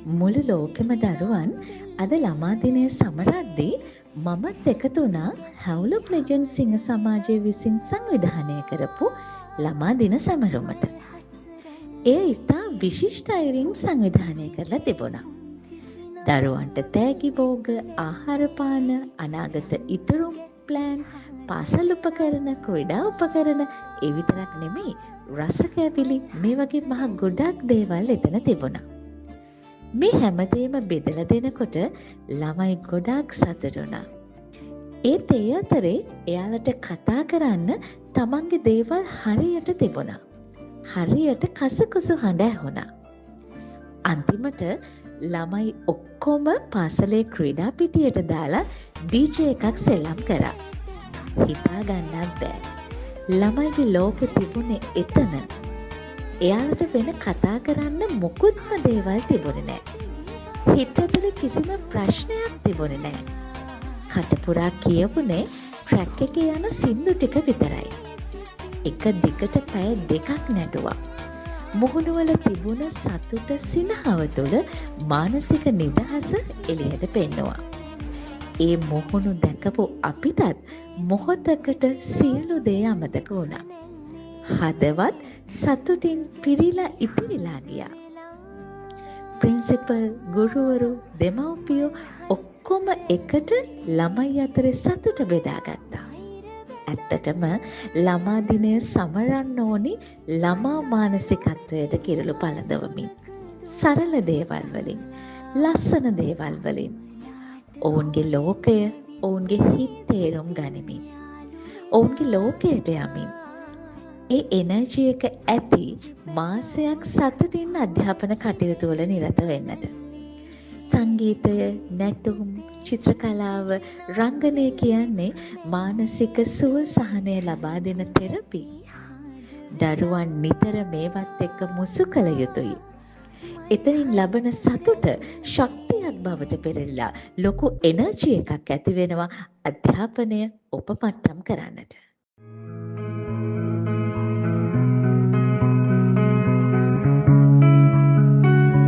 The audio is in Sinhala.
මුළු ලෝකෙම දරුවන් අද ළමා දිනය සමරද්දී මමත් එකතු වුණා හැවුලොක් ලෙජන්ඩ් සිංහ සමාජය විසින් සංවිධානය කරපු ළමා දින සැමරුමට. එය ඉතා විශිෂ්ට අයුරින් සංවිධානය කරලා තිබුණා. දරුවන්ට තෑගි භෝග, ආහාරපාන, අනාගත ඉතුරුම් ප්ලෑන්, පාසල් උපකරණ, ක්‍රීඩා උපකරණ ඒ විතරක් නෙමෙයි රසකැවිලි මේ වගේ මහ ගොඩක් දේවල් එතන තිබුණා. මේ හැමදේම බෙදලා දෙනකොට ළමයි ගොඩක් සතුටු වුණා. ඒත් ඒ අතරේ එයාලට කතා කරන්න තමන්ගේ දේවල් හරියට තිබුණා. හරියට කසකුසු හඬ ඇහුණා. අන්තිමට ළමයි ඔක්කොම පාසලේ ක්‍රීඩා පිටියට දාලා DJ එකක් සෙල්ලම් කරා. හිතා ගන්නත් බෑ. ළමයිගේ ලෝකෙ තිබුණේ එතන. එයාලට වෙන කතා කරන්න මොකුත්ම දේවල් තිබුණේ නෑ. හිත ඇතුලේ කිසිම ප්‍රශ්නයක් තිබුණේ නෑ. කටපුරා කියවුනේ ට්‍රැක් එකේ යන සින්දු ටික විතරයි. එක දිගට පැය 2ක් නැටුවා. මුහුණුවල තිබුණ සතුට සිනහව තුළ මානසික නිදහස එළියට පෙන්නුවා. ඒ මුහුණු දැකපු අපිටත් මොහොතකට සියලු දේ අමතක වුණා. හදවත් සතුටින් පිරීලා ඉතිරිලා ගියා. ප්‍රින්සිපල්, ගුරුවරු, දෙමව්පියෝ ඔක්කොම එකට ළමයි අතරේ සතුට බෙදාගත්තා. ඇත්තටම ළමා දිනය සමරන්න ඕනි ළමා මානසිකත්වයට කිරුළු පළඳවමින්. සරල දේවල් වලින්, ලස්සන දේවල් වලින්. ඔවුන්ගේ ලෝකය, ඔවුන්ගේ හිත් තේරුම් ගනිමින්. ඔවුන්ගේ ලෝකයට යමින්. ඒ එනර්ජි එක ඇති මාසයක් සතුටින් අධ්‍යාපන කටයුතු වල නිරත වෙන්නට. සංගීතය, නැටුම්, චිත්‍රකලාව, රංගනය කියන්නේ මානසික සුව සහනය ලබා දෙන තෙරපි. දරුවන් නිතර මේවත් එක්ක මුසු කළ යුතුයි. එතනින් ලබන සතුට ශක්තියක් බවට පෙරළිලා ලොකු එනර්ජි එකක් ඇති වෙනවා අධ්‍යාපනය උපමට්ටම් කරන්නට.